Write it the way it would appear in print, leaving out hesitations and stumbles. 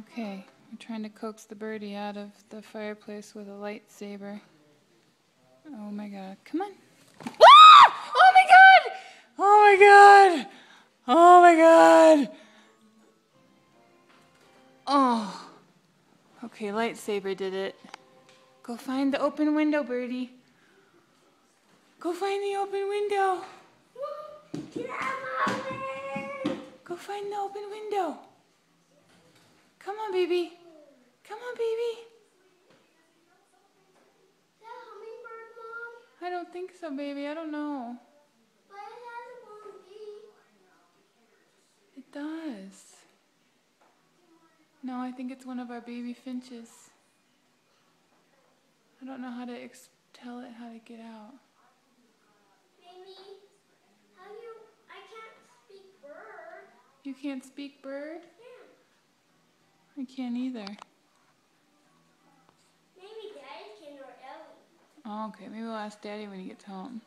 Okay, we're trying to coax the birdie out of the fireplace with a lightsaber. Oh my god, come on. Ah! Oh my god! Oh my god! Oh my god! Oh. Okay, lightsaber did it. Go find the open window, birdie. Go find the open window. Get out of my way! Go find the open window. Come on, baby. Come on, baby. Is that a hummingbird, Mom? I don't think so, baby. I don't know. But it has a long beak. It does. No, I think it's one of our baby finches. I don't know how to tell it how to get out. Maybe. I can't speak bird. You can't speak bird? Yeah. I can't either. Maybe Daddy can or Ellie. Oh, okay. Maybe we'll ask Daddy when he gets home.